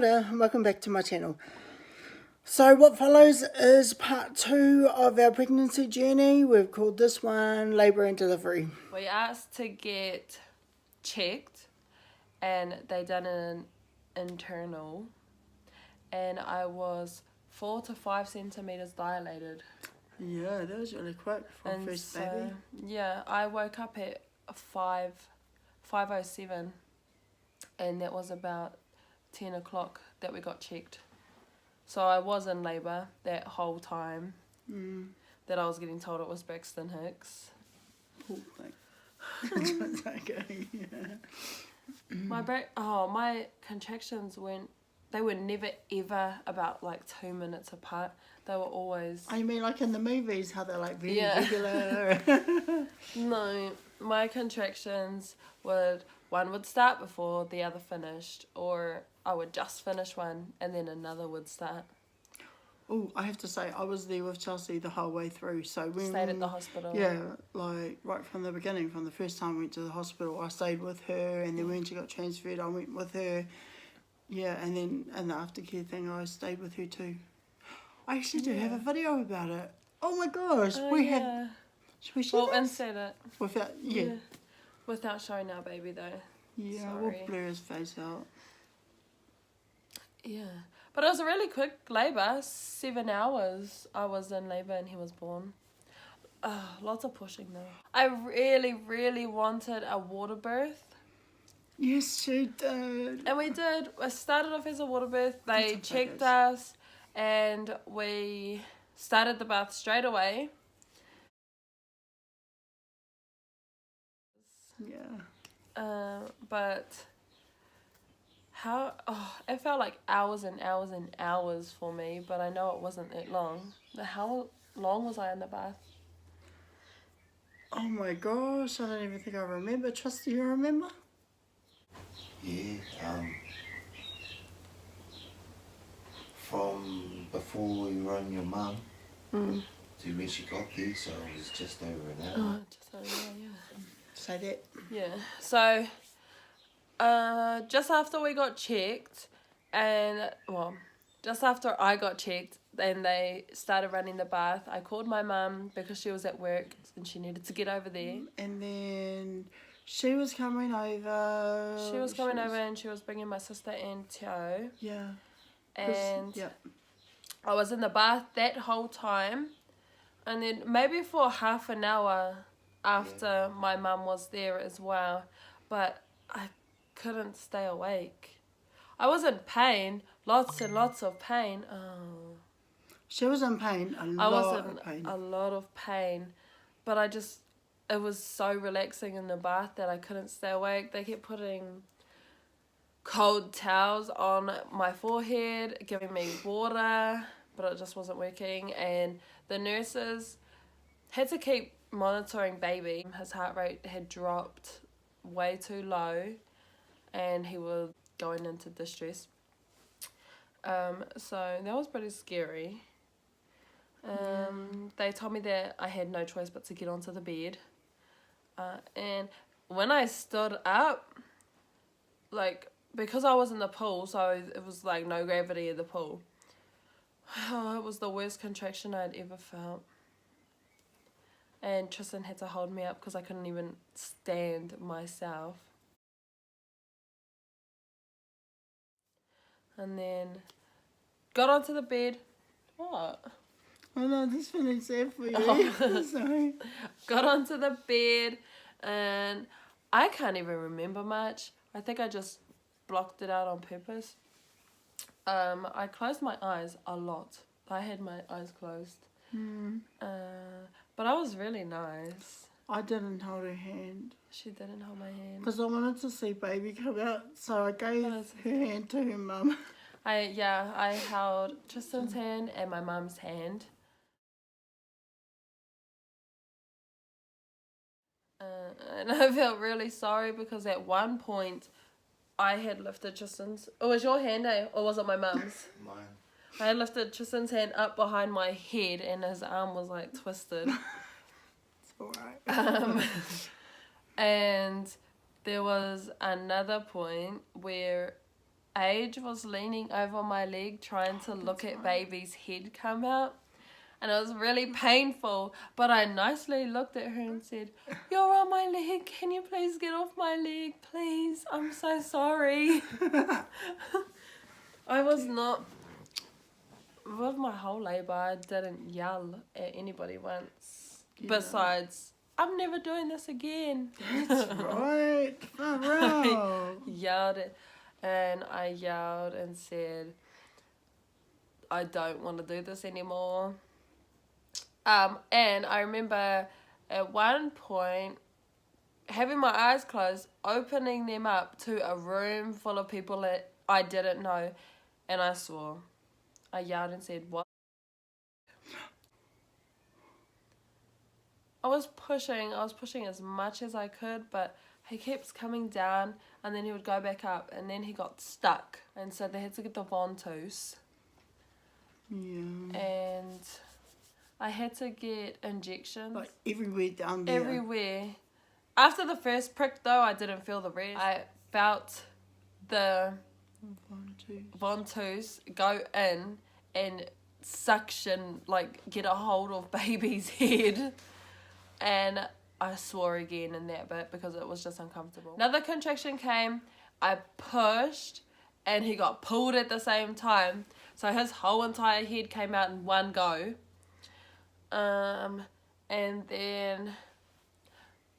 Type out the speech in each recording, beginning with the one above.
Kia ora, and welcome back to my channel. So what follows is part 2 of our pregnancy journey. We've called this one Labour and Delivery. We asked to get checked and they done an internal and I was 4 to 5 centimetres dilated. Yeah, that was really quick for And first so, baby. yeah, I woke up at 5:07 and that was about 10 o'clock that we got checked. So I was in labour that whole time that I was getting told it was Braxton Hicks. Poor thing. Okay, yeah. My contractions they were never ever about like 2 minutes apart. They were always... Oh, you mean like in the movies, how they're like very Yeah. regular? No, my contractions one would start before the other finished, or I would just finish one and then another would start. Oh, I have to say, I was there with Chelsea the whole way through. So when Stayed at the hospital. Yeah, like right from the beginning, from the first time I went to the hospital, I stayed with her, and then when she got transferred, I went with her. Yeah, and then in the aftercare thing, I stayed with her too. I actually do have a video about it. Oh my gosh, we have. Should we share We'll this? insert it. Without, yeah. Without showing our baby though. Yeah, Sorry. we'll blur his face out. Yeah. But it was a really quick labour. 7 hours I was in labour and he was born. Lots of pushing though. I really, really wanted a water birth. Yes, she did. And we did. I started off as a water birth. They checked us and we started the bath straight away. Yeah. But it felt like hours and hours and hours for me, but I know it wasn't that long. How long was I in the bath? Oh my gosh, I don't even think I remember. Trust, do you remember? Yeah, from before we were on your mum to when she got there, so it was just over an hour. Just over, yeah. Say that. Yeah, so just after we got checked, just after I got checked, then they started running the bath. I called my mum because she was at work and she needed to get over there. And then she was coming over. She was coming over and she was bringing my sister and Tio. Yeah. And yeah. I was in the bath that whole time. And then maybe for half an hour after my mum was there as well. But I couldn't stay awake. I was in pain, lots and lots of pain. Oh. She was in pain, a lot of pain. But it was so relaxing in the bath that I couldn't stay awake. They kept putting cold towels on my forehead, giving me water, but it just wasn't working. And the nurses had to keep monitoring baby. His heart rate had dropped way too low and he was going into distress. So that was pretty scary. They told me that I had no choice but to get onto the bed. And when I stood up, like, because I was in the pool, so it was like no gravity in the pool. Oh, it was the worst contraction I'd ever felt. And Tristan had to hold me up because I couldn't even stand myself. And then got onto the bed. What? Oh no, this feeling sad for you. Sorry. Got onto the bed and I can't even remember much. I think I just blocked it out on purpose. I closed my eyes a lot. I had my eyes closed. But I was really nice. I didn't hold her hand. She didn't hold my hand. Because I wanted to see baby come out, so I gave her hand to her mum. I held Tristan's hand and my mum's hand. And I felt really sorry because at one point I had lifted Tristan's... Oh, was your hand, or was it my mum's? Mine. I had lifted Tristan's hand up behind my head and his arm was like twisted. It's alright. And there was another point where age was leaning over my leg trying to look at baby's head come out. And it was really painful. But I nicely looked at her and said, "You're on my leg. Can you please get off my leg? Please. I'm so sorry." I was not... With my whole labour, I didn't yell at anybody once. Yeah. Besides, "I'm never doing this again." That's right. Far out. Yelled it, and I yelled and said, "I don't want to do this anymore." And I remember at one point having my eyes closed, opening them up to a room full of people that I didn't know, and I swore. I yelled and said, "What?" I was pushing as much as I could, but he kept coming down, and then he would go back up, and then he got stuck, and so they had to get the ventouse, Yeah. and I had to get injections. Like everywhere down there. Everywhere. After the first prick, though, I didn't feel the rest. I felt the ventouse go in and suction, like, get a hold of baby's head. And I swore again in that bit because it was just uncomfortable. Another contraction came. I pushed, and he got pulled at the same time. So his whole entire head came out in one go. And then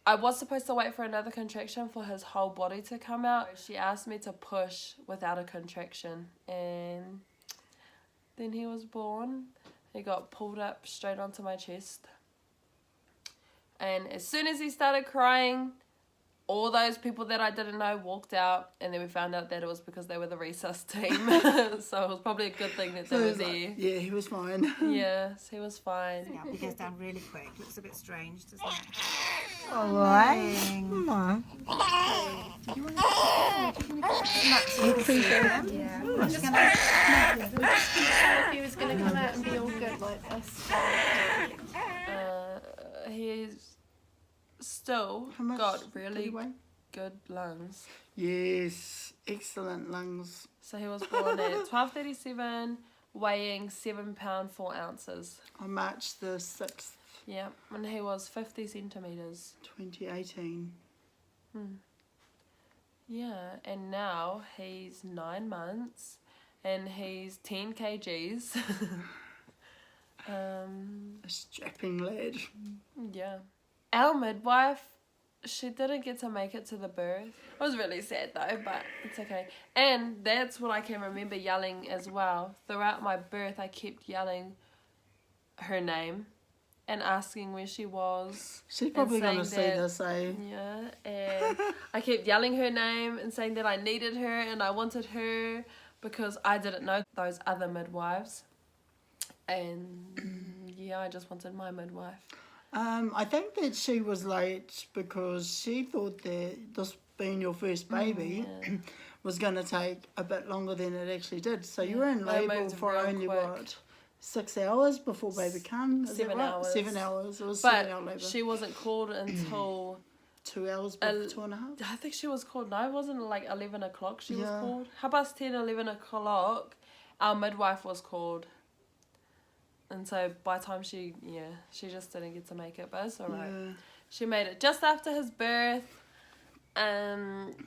I was supposed to wait for another contraction for his whole body to come out. She asked me to push without a contraction, and then he was born. He got pulled up straight onto my chest. And as soon as he started crying, all those people that I didn't know walked out, and then we found out that it was because they were the resus team. So it was probably a good thing that they were there. Yeah, he was fine. Yes, he was fine. Yeah, it goes down really quick. Looks a bit strange, doesn't it? All right. Come on. Yeah. I'm just gonna. If he was going to come out and be all good like this. He's still How much got did he really weigh? good lungs. Yes, excellent lungs. So he was born at 12:37, weighing 7 pound 4 ounces. On March the 6th, Yeah, and he was 50 centimeters. 2018. Yeah, and now he's 9 months, and he's 10 kgs. A strapping lad. Yeah. Our midwife, she didn't get to make it to the birth. It was really sad though, but it's okay. And that's what I can remember yelling as well. Throughout my birth, I kept yelling her name and asking where she was. She's probably going to see saying that- this, eh? Yeah, and I kept yelling her name and saying that I needed her and I wanted her because I didn't know those other midwives. And yeah, I just wanted my midwife. I think that she was late because she thought that this being your first baby was going to take a bit longer than it actually did. So you were in I labour moved for real only, quick. what, 6 hours before baby came? Is that 7 right? hours. 7 hours. It was But 7 hour labour. she wasn't called until 2 hours before 2.5. I think she was called, no, it wasn't like 11 o'clock she was Yeah. called. 10:30, 11 o'clock, our midwife was called. And so by the time she just didn't get to make it, but it's alright. Yeah. She made it just after his birth.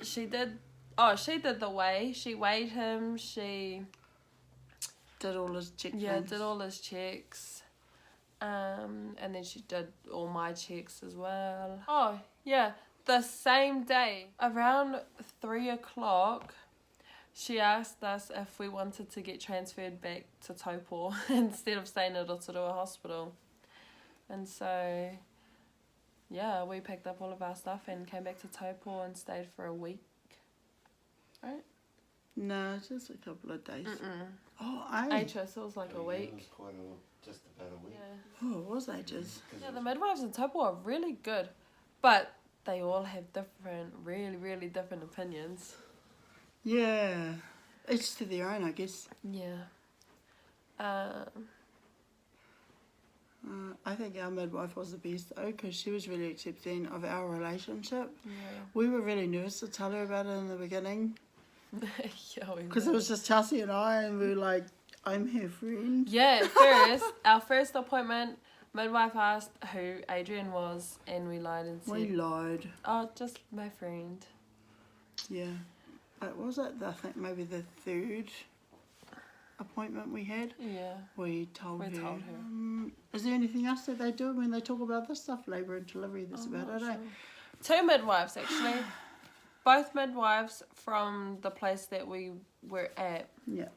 She did the weigh. She weighed him. She Did all his check did all his checks. And then she did all my checks as well. Oh, yeah. The same day, around 3 o'clock, she asked us if we wanted to get transferred back to Taupo instead of staying at Rotorua Hospital. And so, yeah, we picked up all of our stuff and came back to Taupo and stayed for a week. Right? No, just a couple of days. Mm-mm. Oh, Ages, it was like a week. It was quite just about a week. Yeah. Oh, it was ages. Yeah, the midwives in Taupo are really good. But they all have different, really, really different opinions. Yeah. Each to their own, I guess. Yeah. I think our midwife was the best though, because she was really accepting of our relationship. Yeah. We were really nervous to tell her about it in the beginning, Yeah, we Because it were. was just Chelsea and I, and we were like, I'm her friend. Yeah, at first, our first appointment, midwife asked who Adrian was, and we lied and We said, lied. oh, just my friend. Yeah. But was it, I think, maybe the third appointment we had? Yeah. We told We her. told her. Is there anything else that they do when they talk about this stuff? Labour and delivery, that's I'm about not it, eh? sure. 2 midwives, actually. Both midwives from the place that we were at. Yeah.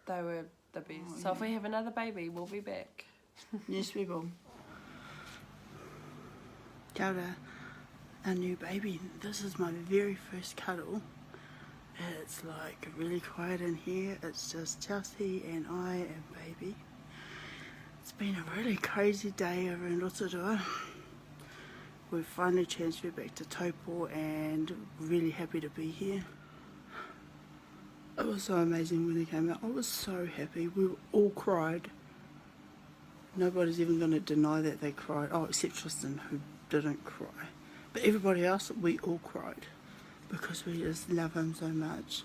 They were the best. Oh, So if yeah. we have another baby, we'll be back. Yes, we will. Kia ora, our new baby. This is my very first cuddle. It's like really quiet in here. It's just Chelsea and I and baby. It's been a really crazy day over in Rotorua. We've finally transferred back to Taupo and really happy to be here. It was so amazing when they came out. I was so happy. We all cried. Nobody's even going to deny that they cried. Oh, except Tristan, who didn't cry. But everybody else, we all cried because we just love him so much.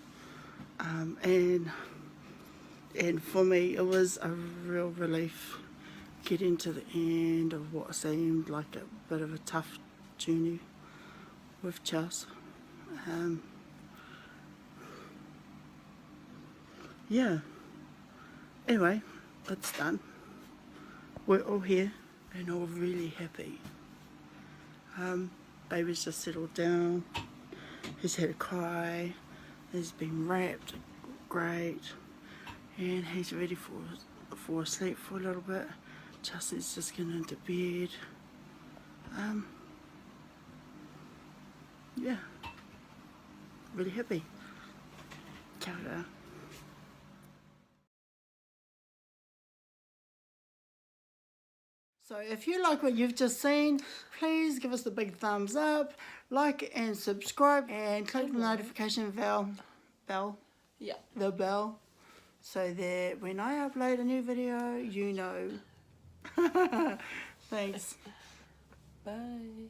And for me, it was a real relief getting to the end of what seemed like a bit of a tough journey with Chelsea. Yeah. Anyway, it's done. We're all here and all really happy. Baby's just settled down. He's had a cry. He's been wrapped. Great. And he's ready for sleep for a little bit. Chelsea's just getting into bed. Yeah. Really happy. Kia ora. So if you like what you've just seen, please give us a big thumbs up, like and subscribe, and click the notification bell, Yeah. the bell, so that when I upload a new video, you know. Thanks. Bye.